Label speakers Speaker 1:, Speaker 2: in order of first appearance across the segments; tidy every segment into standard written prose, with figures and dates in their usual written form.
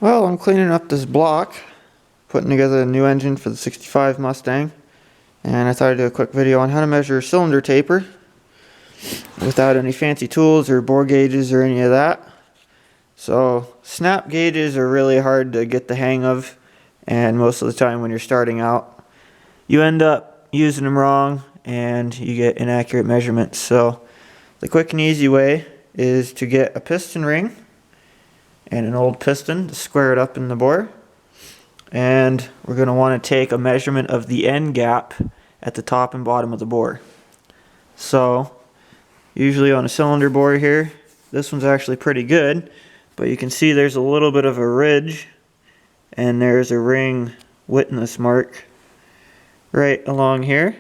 Speaker 1: Well, I'm cleaning up this block, putting together a new engine for the 65 Mustang, and I thought I'd do a quick video on how to measure cylinder taper without any fancy tools or bore gauges or any of that. So snap gauges are really hard to get the hang of, and most of the time when you're starting out you end up using them wrong and you get inaccurate measurements. So the quick and easy way is to get a piston ring and an old piston to square it up in the bore, and we're going to want to take a measurement of the end gap at the top and bottom of the bore. So usually on a cylinder bore here, this one's actually pretty good, but you can see there's a little bit of a ridge and there's a ring witness mark right along here.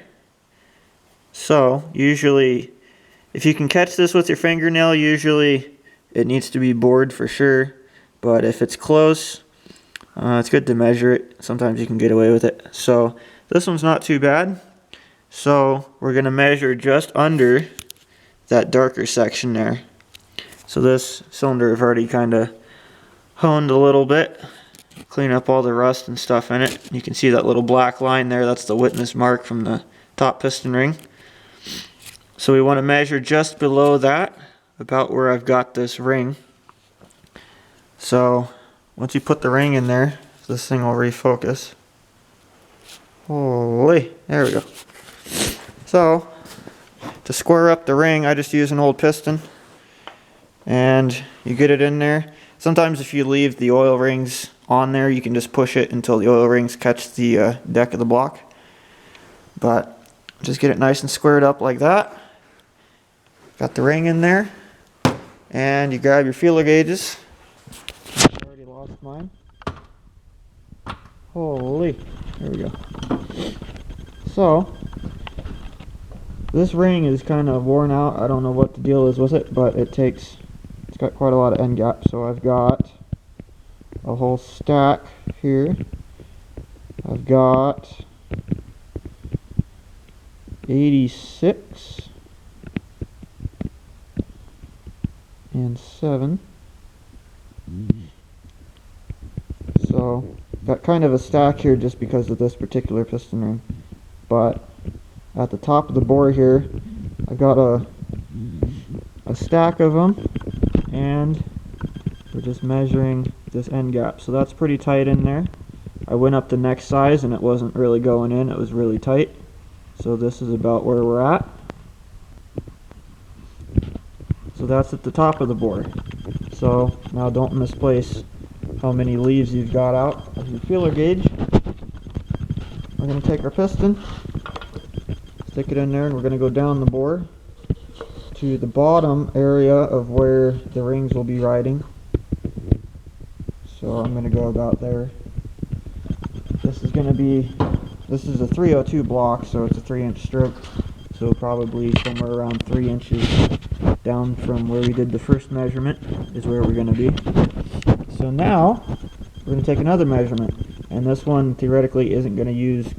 Speaker 1: So usually if you can catch this with your fingernail, usually it needs to be bored for sure. But if it's close, it's good to measure it. Sometimes you can get away with it. So this one's not too bad. So we're going to measure just under that darker section there. So this cylinder I've already kind of honed a little bit. Clean up all the rust and stuff in it. You can see that little black line there. That's the witness mark from the top piston ring. So we want to measure just below that, about where I've got this ring. So once you put the ring in there, this thing will refocus. Holy, there we go. So to square up the ring, I just use an old piston, and you get it in there. Sometimes if you leave the oil rings on there, you can just push it until the oil rings catch the deck of the block. But just get it nice and squared up like that. Got the ring in there, and you grab your feeler gauges. I already lost mine. Holy, there we go. So this ring is kind of worn out. I don't know what the deal is with it, but it's got quite a lot of end gap. So I've got a whole stack here. I've got 86 and 7. So got kind of a stack here just because of this particular piston ring. But at the top of the bore here, I've got a stack of them, and we're just measuring this end gap. So that's pretty tight in there. I went up the next size and it wasn't really going in, it was really tight. So this is about where we're at. So that's at the top of the bore. So now don't misplace how many leaves you've got out of your feeler gauge. We're going to take our piston, stick it in there, and we're going to go down the bore to the bottom area of where the rings will be riding. So I'm going to go about there. This is a 302 block, so it's a 3-inch stroke. So probably somewhere around 3 inches down from where we did the first measurement is where we're going to be. So now we're going to take another measurement, and this one theoretically isn't going to use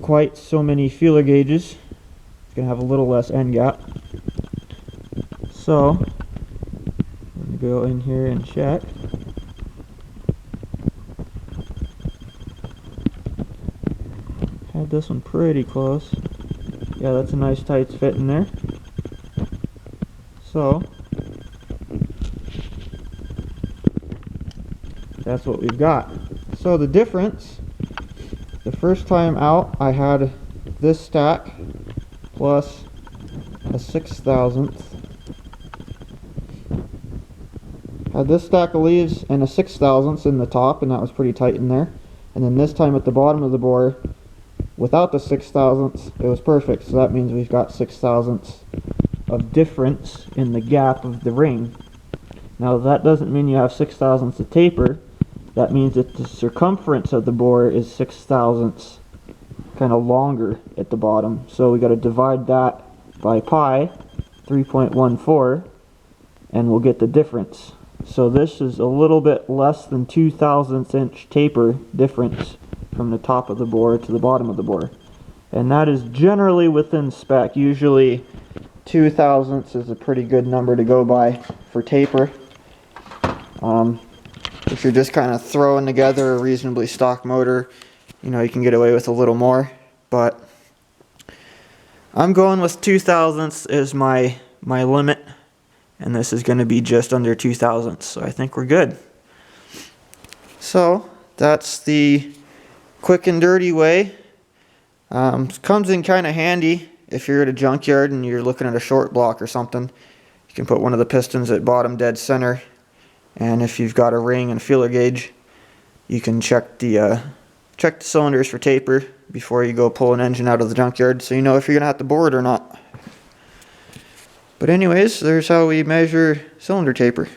Speaker 1: quite so many feeler gauges. It's going to have a little less end gap. So I'm going to go in here and check. Had this one pretty close. Yeah, that's a nice tight fit in there. So that's what we've got. So the difference, the first time out I had this stack plus a 6/1000th. Had this stack of leaves and a 6/1000th in the top, and that was pretty tight in there. And then this time at the bottom of the bore, without the 6/1000th, it was perfect. So that means we've got 6/1000ths of difference in the gap of the ring. Now that doesn't mean you have 6/1000ths of taper. That means that the circumference of the bore is 6/1000ths kind of longer at the bottom. So we got to divide that by pi, 3.14, and we'll get the difference. So this is a little bit less than 2/1000th inch taper difference from the top of the bore to the bottom of the bore. And that is generally within spec. Usually 2/1000ths is a pretty good number to go by for taper. If you're just kind of throwing together a reasonably stock motor, you know, you can get away with a little more. But I'm going with 2 thousandths is my limit, and this is going to be just under 2 thousandths, so I think we're good. So that's the quick and dirty way. Comes in kind of handy if you're at a junkyard and you're looking at a short block or something. You can put one of the pistons at bottom dead center, and if you've got a ring and feeler gauge, you can check the cylinders for taper before you go pull an engine out of the junkyard, so you know if you're gonna have to bore it or not. But anyways, there's how we measure cylinder taper.